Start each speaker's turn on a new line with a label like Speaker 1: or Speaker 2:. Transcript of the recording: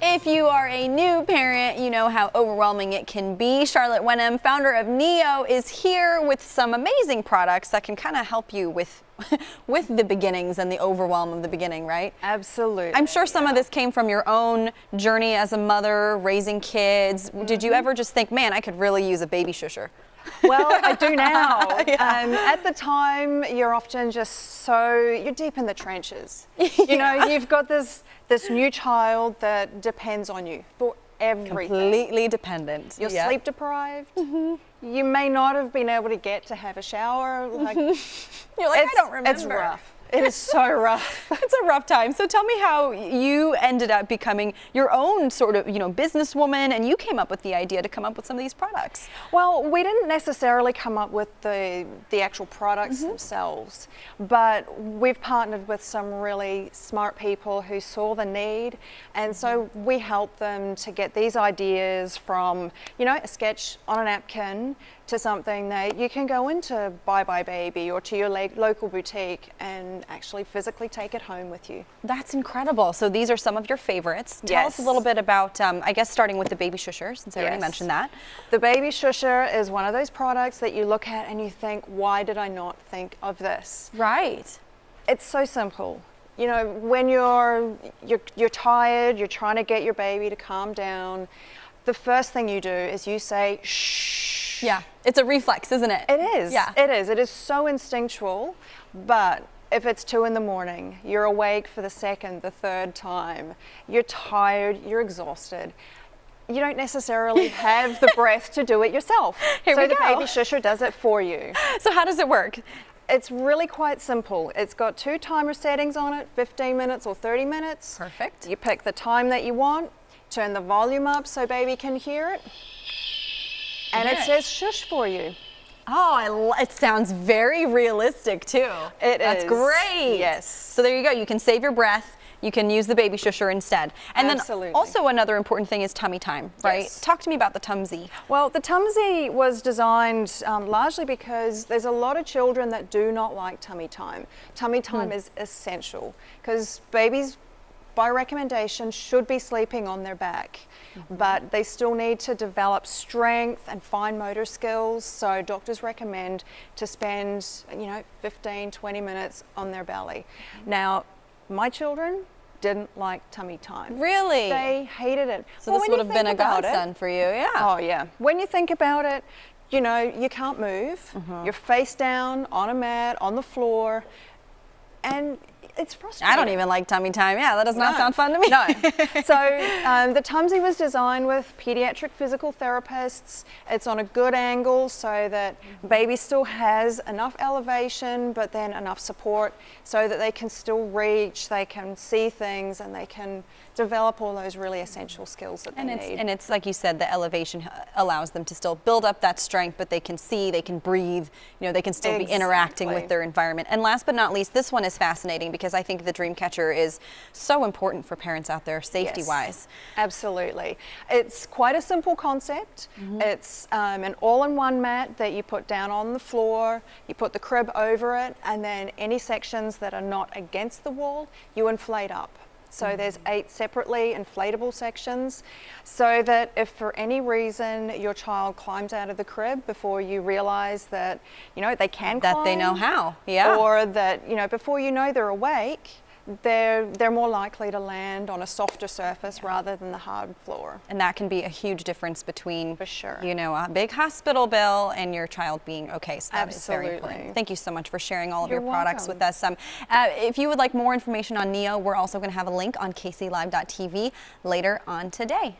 Speaker 1: If you are a new parent, you know how overwhelming it can be. Charlotte Wenham, founder of Neo, is here with some amazing products that can kind of help you with the beginnings and the overwhelm of the beginning, right?
Speaker 2: Absolutely.
Speaker 1: I'm sure some of this came from your own journey as a mother, raising kids. Did you ever just think, man, I could really use a baby shusher?
Speaker 2: Well, I do now. At the time, you're often just you're deep in the trenches. You know, you've got this new child that depends on you for everything.
Speaker 1: Completely dependent.
Speaker 2: You're sleep deprived. You may not have been able to get to have a shower. Like,
Speaker 1: you're like, I don't remember.
Speaker 2: It's rough. It is so rough.
Speaker 1: It's a rough time. So tell me how you ended up becoming your own sort of, businesswoman, and you came up with the idea to come up with some of these products.
Speaker 2: Well, we didn't necessarily come up with the actual products themselves, but we've partnered with some really smart people who saw the need, and so we helped them to get these ideas from, a sketch on a napkin to something that you can go into Bye Bye Baby or to your local boutique and actually physically take it home with you.
Speaker 1: That's incredible. So these are some of your favorites. Tell us a little bit about, I guess starting with the Baby Shusher, since I already mentioned that.
Speaker 2: The Baby Shusher is one of those products that you look at and you think, why did I not think of this?
Speaker 1: Right.
Speaker 2: It's so simple. When you're tired, you're trying to get your baby to calm down, the first thing you do is you say, shh.
Speaker 1: Yeah, it's a reflex, isn't it?
Speaker 2: It is.
Speaker 1: Yeah.
Speaker 2: It is. It is so instinctual, but if it's 2 a.m, you're awake for the second, the third time, you're tired, you're exhausted, you don't necessarily have the breath to do it yourself.
Speaker 1: Here we go.
Speaker 2: So the Baby Shusher does it for you.
Speaker 1: So how does it work?
Speaker 2: It's really quite simple. It's got 2 timer settings on it, 15 minutes or 30 minutes.
Speaker 1: Perfect.
Speaker 2: You pick the time that you want, turn the volume up so baby can hear it, and it says shush for you.
Speaker 1: Oh, it sounds very realistic too. That's great.
Speaker 2: Yes.
Speaker 1: So there you go. You can save your breath. You can use the Baby Shusher instead. And
Speaker 2: Absolutely.
Speaker 1: Then also another important thing is tummy time, right?
Speaker 2: Yes.
Speaker 1: Talk to me about the Tumzee.
Speaker 2: Well, the Tumzee was designed largely because there's a lot of children that do not like tummy time. Tummy time is essential because babies, by recommendation, should be sleeping on their back, but they still need to develop strength and fine motor skills, so doctors recommend to spend 15, 20 minutes on their belly. Now, my children didn't like tummy time.
Speaker 1: Really?
Speaker 2: They hated it.
Speaker 1: So this would have been a godsend for you, yeah.
Speaker 2: Oh yeah. When you think about it, you can't move. You're face down on a mat, on the floor, and it's frustrating.
Speaker 1: I don't even like tummy time. Yeah, that does not sound fun to me.
Speaker 2: No. So the Tumzee was designed with pediatric physical therapists. It's on a good angle so that baby still has enough elevation, but then enough support so that they can still reach, they can see things, and they can develop all those really essential skills that they need.
Speaker 1: And it's like you said, the elevation allows them to still build up that strength, but they can see, they can breathe, they can still be interacting with their environment. And last but not least, this one is fascinating because I think the Dream Catcher is so important for parents out there, safety-wise.
Speaker 2: Absolutely. It's quite a simple concept. It's an all-in-one mat that you put down on the floor, you put the crib over it, and then any sections that are not against the wall, you inflate up. So there's 8 separately inflatable sections so that if for any reason your child climbs out of the crib before you realize that, they can climb.
Speaker 1: That they know how, yeah.
Speaker 2: Or that, before they're awake, they're more likely to land on a softer surface rather than the hard floor.
Speaker 1: And that can be a huge difference between,
Speaker 2: for sure,
Speaker 1: a big hospital bill and your child being okay. So that is very important. Thank you so much for sharing all of your products with us. If you would like more information on Neo, we're also going to have a link on kclive.tv later on today.